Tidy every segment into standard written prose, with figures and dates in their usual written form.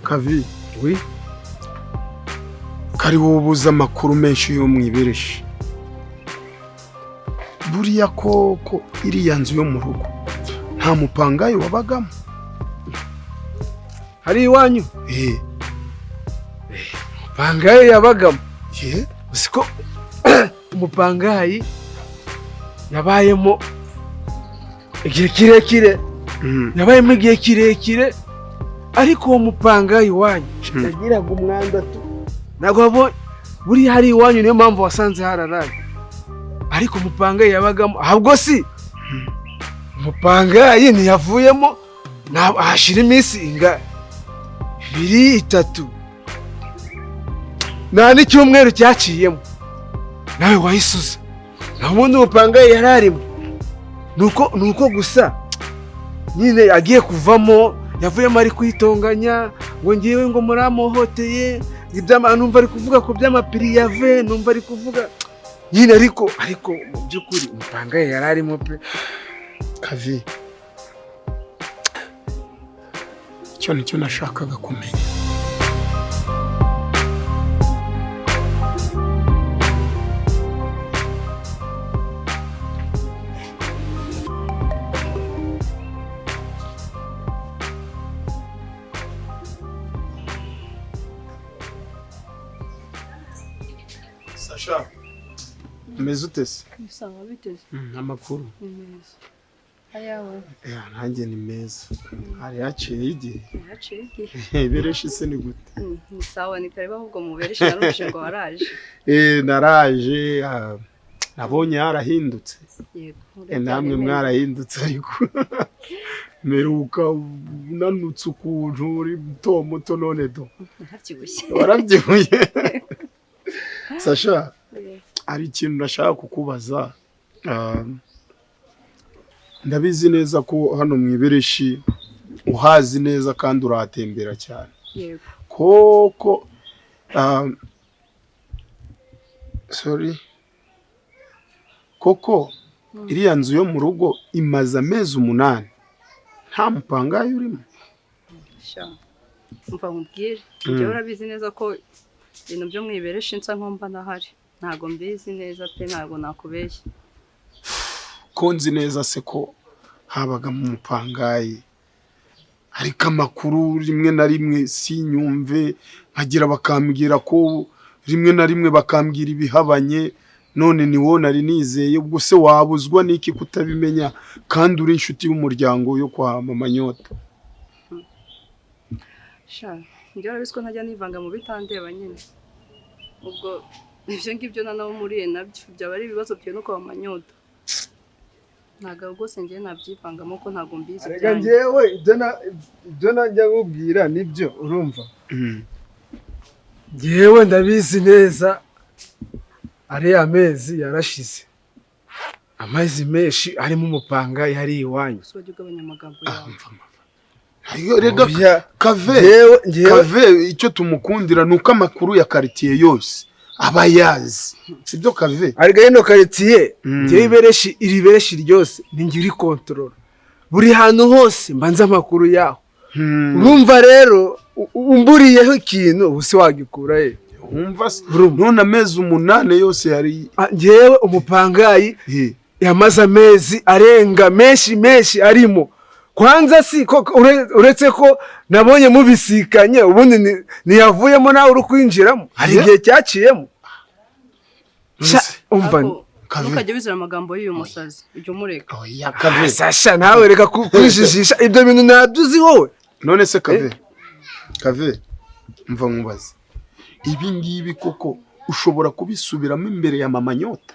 Kavi, Oui. kari wobuza amakuru menshi yo mwibereshi. Buriya koko iriya nzu yo mu rugo nta mupangayi wabagamo. Hari iwanyu? Eh. Mupangayi yabagamo. Ye? Usiko umupangayi yabayemo igihe kirekire. Yabayemo igihe kirekire. Ariko uwo mupangayi wanyu yagiraga umwanda tu. Nagabo buri hari iwanyu niyo mpamvu wasanze hararaye. Ariko umupangayi yabagamo ahubwo si umupangayi ntiyavuyemo ahashira iminsi inga 2-3 nta n'icyumweru cyaciyemo nawe wayisuza naho ubundi umupangayi yararimo nuko gusa nyine agiye kuvamo yavuyemo ari kwitonganya ngo ngiwe ngo muramuhoteye numva ari kuvuga ku by'amapiri yave numva ari kuvuga nyine ariko mu by'ukuri umupangayi yararimo pe. Kavi, icyo nicyo nashakaga kumenya. Sasha, umeze ute se? Bisanga biteze. Amakuru. Neza. Ayawe. Nanjye ni meza. Hari haciye igihe. Haciye igihe. Bereshi se ni gute? Ni sawa ni karibu ahubwo mu bereshi narumvise ngo waraje. Naraje nabonye harahindutse. Yego. Namwe mwarahindutse ariko meruka unanutse ukuntu uri muto none do. Ntabyibushye. Warabyibuye. Sasha, hari ikintu ndashaka kukubaza. Ndabizi neza ko hano mwibereshi uhazi neza kandi urahatembera cyane. Yego. Koko koko iriya nzu yo mu rugo imaze amezi 8 nta mupangayi urimo. Sha. Umva nkubwire. Njye urabizi neza ko ibintu byo mwibereshi nsa nkomba nahari. Ntago mbizi neza pe ntago nakubeshye. Ko nzi neza se ko habaga mu mupangayi. Ariko amakuru rimwe na rimwe sinyumve nkagira bakambwira ko rimwe na rimwe bakambwira ibihabanye none ni wo nari nizeye ubwo se wabuzwa niki kutabimenya kandi uri inshuti y'umuryango yo kwa Mama Nyota. Sha, njye urabizi ko ntajya nivanga mu bitandeba nyine. Ubwo ivyo ngibyo nanaho muriye nabyo byaba ari ibibazo byo no kwa Mama Nyota. Ntago rwose njye nabyivangamo ko ntago mbizi cyane. Rega njyewe ibyo najya nkubwira nibyo urumva. Njyewe ndabizi neza ari amezi yarashize. Amezi menshi arimo umupangayi hari iwanyu. Usojye ugabanyamagambo yawe. Rega Kave icyo tumukundira nuko amakuru ya quartier yose abayazi. Sibyo Kave? Arega yeno quartier ngiye ibereshi iri bereshi ryose ningiri control. Buri hantu hose mbanza amakuru yaho. Urumva rero umburiyeho ikintu ubusi wagikura he. Umva none amezi 8 yose yari ngewe umupangayi yamaze amezi arenga menshi arimo. Kwanza si uretse ko nabonye mubisikanye ubundi ntiyavuyemo nawe uri kwinjiramo. Hari igihe cyaciyemo. Umva ntukajye wizera amagambo y'uyu musazi ujye umureka. Oya Kave. Sasha nawe reka kwijijisha ibyo bintu nabyuzi wowe. None se Kave mva nkubaze. Ibi ngibi koko ushobora kubisubiramo imbere ya Mama Nyota?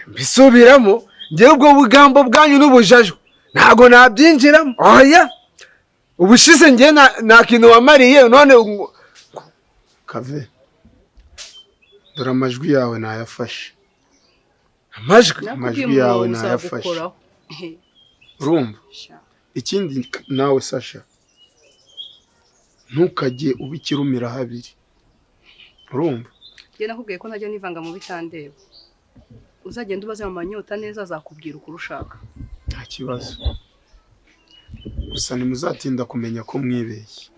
Bisubiramo ngewe ubwo bugambo bwanyu n'ubujajwe ntago nabyinjiramo. Oya ubushize nge nta kintu wamariye none Kave dore amajwi yawe nayafashe. Amajwi yawe nayafashe. Urumva? Ikindi nawe Sasha ntukajye ubikirumira habiri. Urumva? Ye nakubwiye ko ntajya nivanga mu bitandeba. Uzagenda ubaze Mama Nyota neza azakubwira uko urushaka. Nta kibazo. Gusa ntimuzatinda kumenya ko mwibeshye.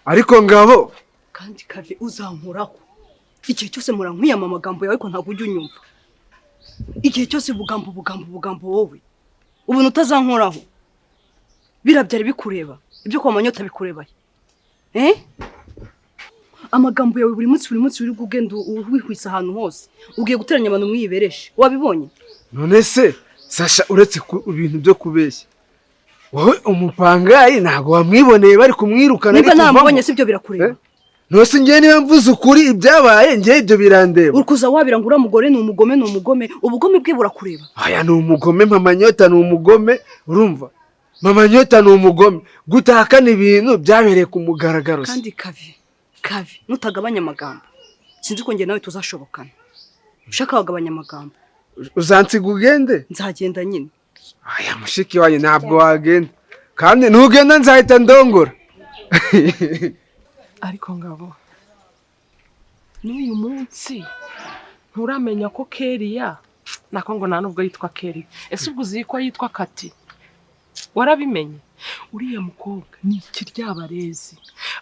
ariko ngabo kandi Kave uzankuraho igihe cyose murankwiyama amagambo yawe ko ntabwo ujya unyumva igihe cyose bugambo wowe ubuntu utazankoraho birabyari bikureba ibyo kwa Manyota bikureba amagambo yawe buri munsi uri kugenda wihwisa ahantu hose ugiye guteranya abantu mwibereshe wabibonye none se Sasha uretse ibintu byo kubeshya wowe umupangayi ntago wamwiboneye bari kumwirukana niba namubonye sibyo birakureba nose ngiye niba mvuze ukuri ibyabaye ngiye ibyo birandeba urikuza wabira ngo uramugore ni umugome ubugome bwe burakureba aya ni umugome Mama Nyota ni umugome urumva Mama Nyota ni umugome gutahakana ibintu byabereye ku mugaragaro kandi Kave nutagabanya amagambo sinzi ko ngiye nawe tuzashobokana ushaka wagabanya amagambo uzansiga ugende nzagenda nyine aya mushiki wanjye ntabwo wagenda kandi ntugenda nzahita ndongora ariko ngabo n'uyu munsi nturamenya ko Keriya nako ngo nubwo yitwa Keriya ese ubwo uzi ko yitwa Kati warabimenye uriya mukobwa ni ikiryabarezi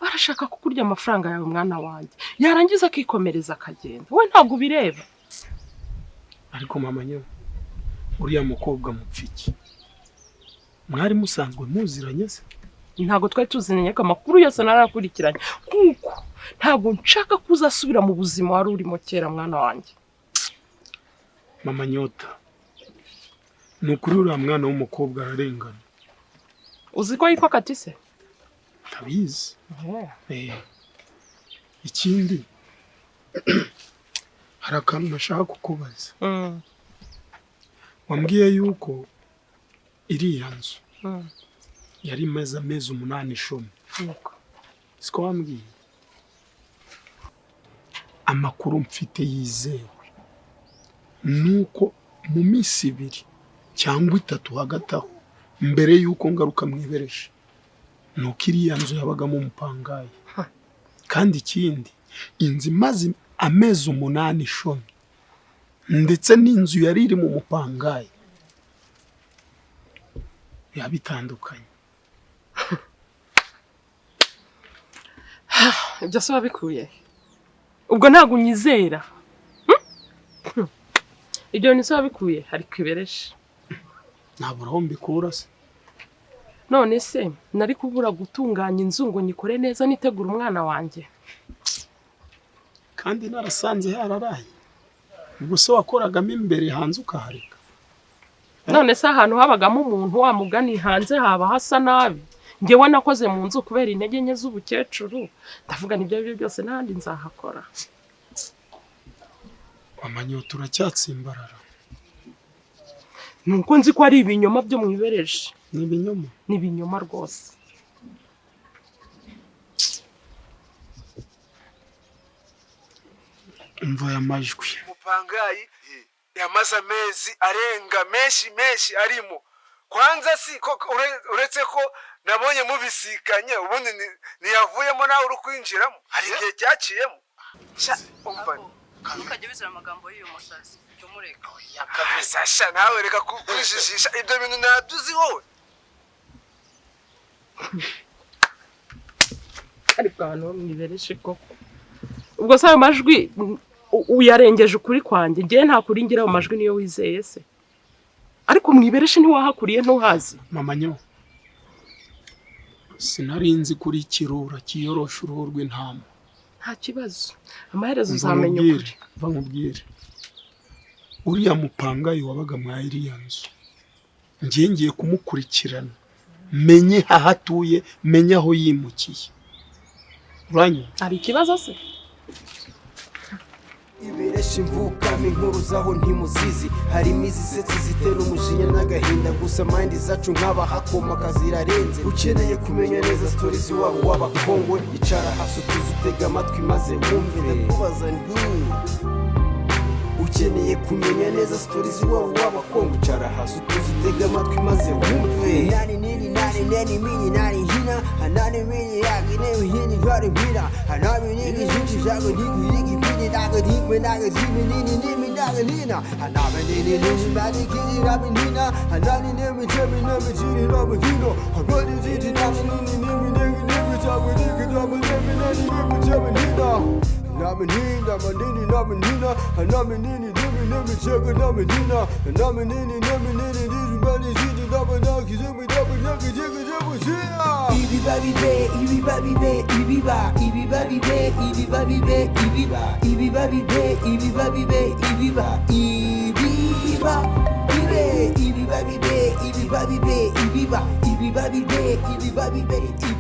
arashaka kukurya amafaranga yawe mwana wanjye yarangiza akikomereza akagenda we ntabwo ubireba ariko Mama Nyo uriya mukobwa mupfiki mwari musanzwe muziranye se ntabwo twari tuzinanye ko amakuru yose narakurikiranye kuko ntabwo nshaka kuzasubira mu buzima wari urimo kera mwana wanjye Mama Nyota ni ukuri uriya mwana w'umukobwa ararengana uzi ko yitwa Kati se tabizi ikindi hari akantu nashaka kukubaza wambwiye yuko iriya nzu yari imaze amezi 8-10 siko wambwiye amakuru mfite yizewe nuko mu minsi 2 cyangwa 3 hagati aho mbere yuko ngaruka mwibereshe nuko iriya nzu yabagamo umupangayi kandi ikindi inzu imaze amezi 8-10 ndetse n'inzu yari iri mu mupangayi yabitandukanye ibyo se wabikuye ubwo ntabwo unyizera ibyo ni se wabikuye hari kwibereshe ntabwo aho mbikura se none se nari kubura gutunganya inzu ngo nyikore neza nitegura umwana wanjye kandi narasanze yararaye ubwo se wakoragamo imbere hanze ukahareka none se ahantu habagamo umuntu wamugani hanze haba hasa nabi ngewe nakoze mu nzu kubera intege nke z'ubukecuru ndavuga nibyo byose n'ahandi nzahakora Mama Nyota uracyatsimbarara nuko nzi ko ari ibinyoma byo mwibereje ni ibinyoma ni ibinyoma rwose umva aya majwi umupangayi yamaze amezi arenga menshi arimo kwanza si uretse ko nabonye mubisikanye ubundi ntiyavuyemo nawe uri kwinjiramo hari igihe cyaciyemo umva ntukajye wizera amagambo y'uyu musazi cyo mureka Sasha nawe reka kujijisha ibyo bintu natuzi wowe ariko hano mwibereshe koko ubwo se ayo majwi uyarengeje ukuri kwanjye ngiye nta kuri ngira ayo majwi niyo wizeye se ariko mwibereshe ntiwahakuriye ntuhazi Mama Nyo sinarinzi kuri ikirura kiyorosha uruhu rw'intama nta kibazo amaherezo uzamenya ukuri bamubwire uriya mupangayi wabaga mwa iriya nzu ngiye kumukurikirana menye hahatuye menye aho yimukiye uranye hari ikibazo se ibereshe imvukamo inkuru zaho ntimuzizi harimo izisetse zitera umujinya n'agahinda gusa mandi zacu nk'abahakoma kazirarenze ukeneye kumenya neza stories iwabo w'abakongwe icara hasi utuze utega amatwi maze wumve ndakubaza nti ukeneye kumenya neza stories iwabo w'abakongwe icara hasi utuze utega amatwi maze wumve nani mini nani hina hanani mini yagi newe hini hari hina hanami nigi jinji jago nigi mini dago digwe dago dimi nini dago hina hanami nini nani kiri rabi hina hanani nemi jemi nemi jiri rabi hina hanani jiri nani nini Ibiba